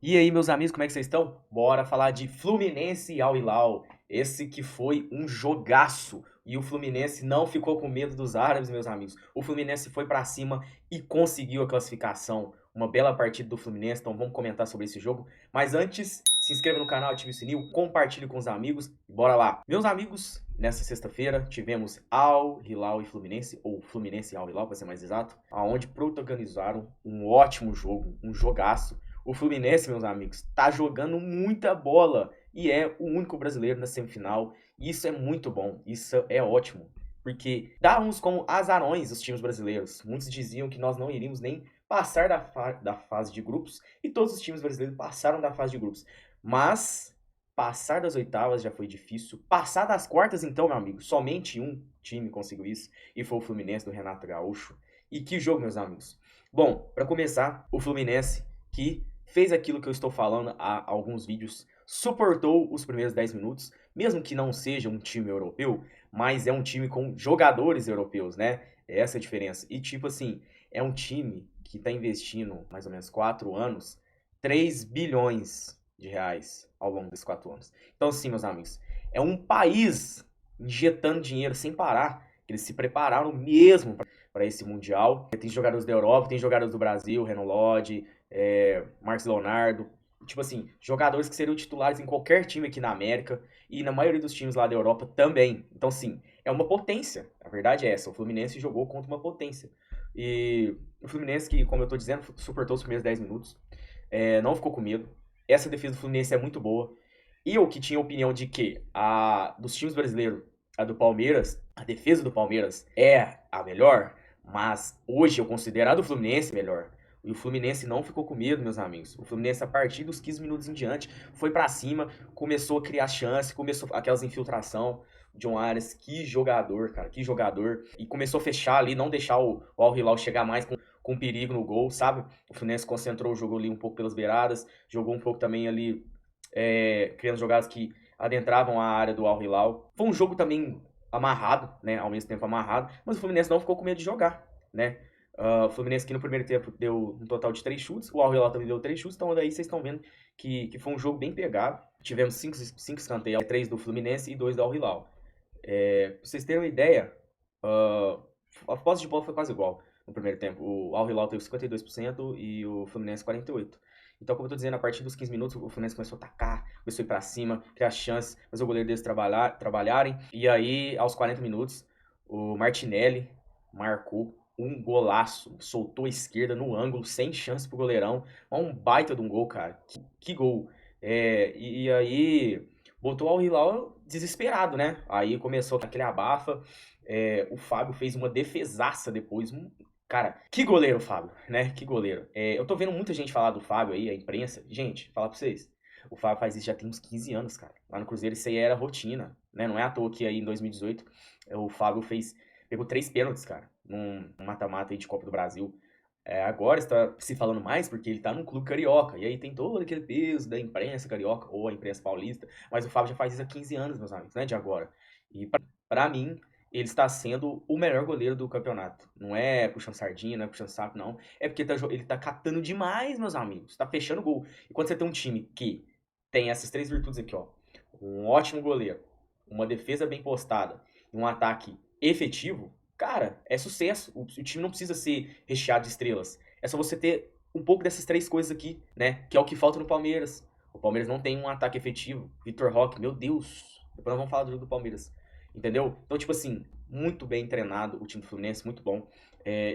E aí, meus amigos, como é que vocês estão? Bora falar de Fluminense e Al Hilal. Esse que foi um jogaço. E o Fluminense não ficou com medo dos árabes, meus amigos. O Fluminense foi pra cima e conseguiu a classificação. Uma bela partida do Fluminense, então vamos comentar sobre esse jogo. Mas antes, se inscreva no canal, ative o sininho, compartilhe com os amigos e bora lá. Meus amigos, nessa sexta-feira tivemos Al Hilal e Fluminense, ou Fluminense e Al Hilal, para ser mais exato, aonde protagonizaram um ótimo jogo, um jogaço. O Fluminense, meus amigos, tá jogando muita bola e é o único brasileiro na semifinal. Isso é muito bom, isso é ótimo, porque dá uns como azarões os times brasileiros. Muitos diziam que nós não iríamos nem passar da fase de grupos e todos os times brasileiros passaram da fase de grupos. Mas passar das oitavas já foi difícil. Passar das quartas, então, meu amigo, somente um time conseguiu isso e foi o Fluminense do Renato Gaúcho. E que jogo, meus amigos. Bom, para começar, o Fluminense que fez aquilo que eu estou falando há alguns vídeos, suportou os primeiros 10 minutos, mesmo que não seja um time europeu, mas é um time com jogadores europeus, né? Essa é a diferença. E tipo assim, é um time que está investindo mais ou menos 4 anos, 3 bilhões de reais ao longo desses 4 anos. Então sim, meus amigos, é um país injetando dinheiro sem parar. Eles se prepararam mesmo para esse Mundial. Tem jogadores da Europa, tem jogadores do Brasil, Renan Lodge, Marcos Leonardo, tipo assim, jogadores que seriam titulares em qualquer time aqui na América e na maioria dos times lá da Europa também. Então, sim, é uma potência. A verdade é essa. O Fluminense jogou contra uma potência. E o Fluminense, que, como eu tô dizendo, suportou os primeiros 10 minutos, não ficou com medo. Essa defesa do Fluminense é muito boa. Eu que tinha a opinião de que a dos times brasileiros, a do Palmeiras, a defesa do Palmeiras é a melhor, mas hoje eu considero a do Fluminense melhor. E o Fluminense não ficou com medo, meus amigos. O Fluminense, a partir dos 15 minutos em diante, foi pra cima, começou a criar chance, começou aquelas infiltração. John Arias, que jogador, cara, que jogador. E começou a fechar ali, não deixar o Al Hilal chegar mais com perigo no gol, sabe? O Fluminense concentrou o jogo ali um pouco pelas beiradas, jogou um pouco também ali, criando jogadas que adentravam a área do Al Hilal. Foi um jogo também amarrado, né? Ao mesmo tempo amarrado, mas o Fluminense não ficou com medo de jogar, né? O Fluminense que no primeiro tempo deu um total de 3 chutes, o Al Hilal também deu 3 chutes, então daí vocês estão vendo que foi um jogo bem pegado. Tivemos 5 escanteios, 3 do Fluminense e 2 do Al Hilal. Pra vocês terem uma ideia, a posse de bola foi quase igual no primeiro tempo. O Al Hilal teve 52% e o Fluminense 48%. Então, como eu tô dizendo, a partir dos 15 minutos, o Fluminense começou a atacar, começou a ir pra cima, criar chances, fazer o goleiro deles trabalharem. E aí, aos 40 minutos, o Martinelli marcou um golaço, soltou a esquerda no ângulo, sem chance pro goleirão. Um baita de um gol, cara. Que gol. E aí, botou o Al Hilal desesperado, né? Aí começou aquele abafa. O Fábio fez uma defesaça depois. Cara, que goleiro, Fábio, né? Que goleiro. Eu tô vendo muita gente falar do Fábio aí, a imprensa. Gente, falar pra vocês. O Fábio faz isso já tem uns 15 anos, cara. Lá no Cruzeiro isso aí era rotina, né? Não é à toa que aí em 2018 o Fábio pegou 3 pênaltis, cara, num mata-mata aí de Copa do Brasil. Agora está se falando mais porque ele tá num clube carioca. E aí tem todo aquele peso da imprensa carioca ou a imprensa paulista. Mas o Fábio já faz isso há 15 anos, meus amigos, né? De agora. E pra mim, ele está sendo o melhor goleiro do campeonato. Não é puxando sardinha, não é puxando saco, não. É porque ele tá catando demais, meus amigos. Tá fechando gol. E quando você tem um time que tem essas 3 virtudes aqui, ó. Um ótimo goleiro, uma defesa bem postada e um ataque efetivo, cara, é sucesso. O time não precisa ser recheado de estrelas. É só você ter um pouco dessas 3 coisas aqui, né? Que é o que falta no Palmeiras. O Palmeiras não tem um ataque efetivo. Vitor Roque, meu Deus. Depois nós vamos falar do jogo do Palmeiras. Entendeu? Então, tipo assim, muito bem treinado o time do Fluminense, muito bom.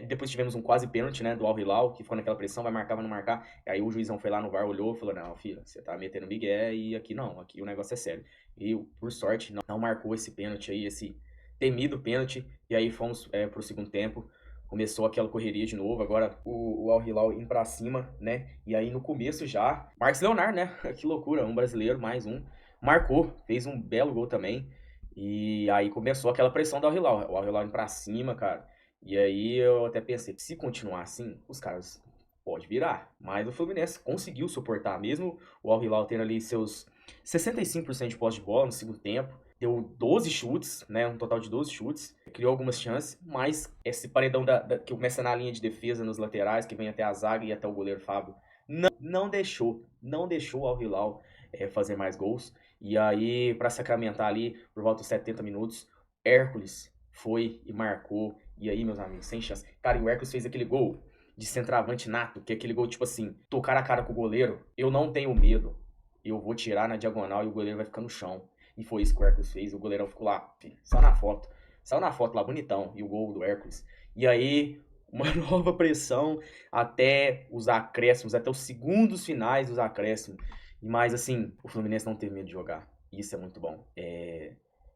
Depois tivemos um quase pênalti, né, do Al Hilal, que ficou naquela pressão, vai marcar, vai não marcar. Aí o juizão foi lá no VAR, olhou e falou: não, filho, você tá metendo migué e aqui não, aqui o negócio é sério. E, por sorte, não marcou esse pênalti aí, esse temido pênalti. E aí fomos pro segundo tempo. Começou aquela correria de novo, agora o Al Hilal indo pra cima, né? E aí no começo já, Marcos Leonardo, né? Que loucura, um brasileiro, mais um. Marcou, fez um belo gol também. E aí começou aquela pressão do Al Hilal, o Al Hilal indo pra cima, cara. E aí eu até pensei, se continuar assim, os caras pode virar. Mas o Fluminense conseguiu suportar, mesmo o Al Hilal tendo ali seus 65% de posse de bola no segundo tempo. Deu 12 chutes, né? Um total de 12 chutes. Criou algumas chances, mas esse paredão que começa na linha de defesa, nos laterais, que vem até a zaga e até o goleiro Fábio, não deixou. não deixou o Al Hilal fazer mais gols. E aí, para sacramentar ali, por volta dos 70 minutos, Hércules foi e marcou. E aí, meus amigos, sem chance. Cara, e o Hércules fez aquele gol de centroavante nato, que é aquele gol tipo assim, tocar a cara com o goleiro, eu não tenho medo. Eu vou tirar na diagonal e o goleiro vai ficar no chão. E foi isso que o Hércules fez. O goleirão ficou lá, filho, só na foto. Saiu na foto lá, bonitão. E o gol do Hércules. E aí, uma nova pressão até os acréscimos, até os segundos finais dos acréscimos. Mas assim, o Fluminense não teve medo de jogar. Isso é muito bom.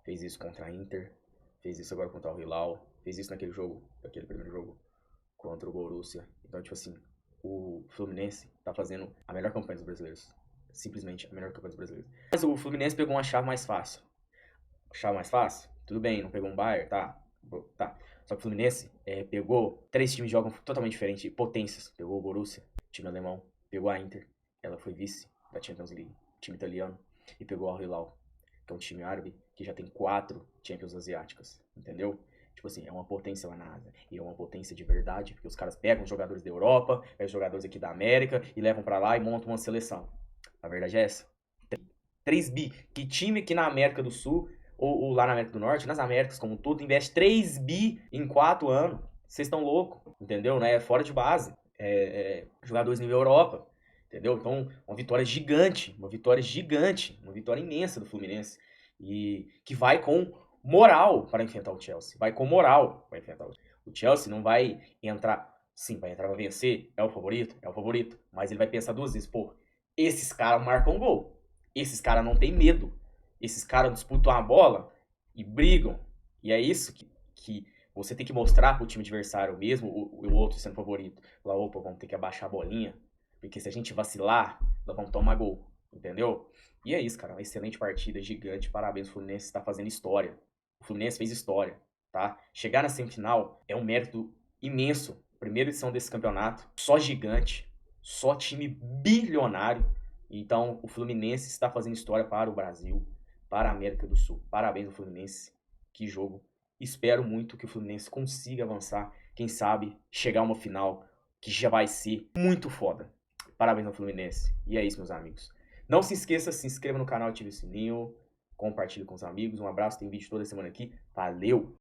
Fez isso contra a Inter, fez isso agora contra o Hilal, fez isso naquele jogo, aquele primeiro jogo contra o Borussia. Então, tipo assim, o Fluminense tá fazendo a melhor campanha dos brasileiros. Simplesmente a melhor campanha dos brasileiros. Mas o Fluminense pegou uma chave mais fácil. Chave mais fácil? Tudo bem, não pegou um Bayern, tá? Tá. Só que o Fluminense pegou 3 times que jogam totalmente diferente, potências. Pegou o Borussia, time alemão. Pegou a Inter, ela foi vice da Champions League, time italiano. E pegou o Al Hilal, que é um time árabe que já tem 4 Champions asiáticas, entendeu? Tipo assim, é uma potência lá na Ásia. E é uma potência de verdade, porque os caras pegam os jogadores da Europa, pegam os jogadores aqui da América e levam pra lá e montam uma seleção. A verdade é essa. 3 bi. Que time aqui na América do Sul ou lá na América do Norte, nas Américas como um todo, investe 3 bi em 4 anos. Vocês estão loucos, entendeu? Né? Fora de base. Jogadores nível Europa, entendeu? Então, uma vitória gigante, uma vitória imensa do Fluminense. E que vai com moral para enfrentar o Chelsea. Vai com moral para enfrentar o Chelsea. Não vai entrar, sim, vai entrar para vencer, é o favorito. Mas ele vai pensar 2 vezes, pô, esses caras marcam gol. Esses caras não têm medo. Esses caras disputam a bola e brigam. E é isso que você tem que mostrar pro time adversário mesmo, o outro sendo favorito. Falar, opa, vamos ter que abaixar a bolinha, porque se a gente vacilar, nós vamos tomar gol. Entendeu? E é isso, cara. Uma excelente partida, gigante. Parabéns, o Fluminense está fazendo história. O Fluminense fez história, tá? Chegar na semifinal é um mérito imenso. Primeira edição desse campeonato, só gigante, só time bilionário. Então, o Fluminense está fazendo história para o Brasil, para a América do Sul. Parabéns ao Fluminense. Que jogo. Espero muito que o Fluminense consiga avançar. Quem sabe chegar a uma final que já vai ser muito foda. Parabéns ao Fluminense. E é isso, meus amigos. Não se esqueça, se inscreva no canal, ative o sininho, compartilhe com os amigos. Um abraço, tem vídeo toda semana aqui. Valeu!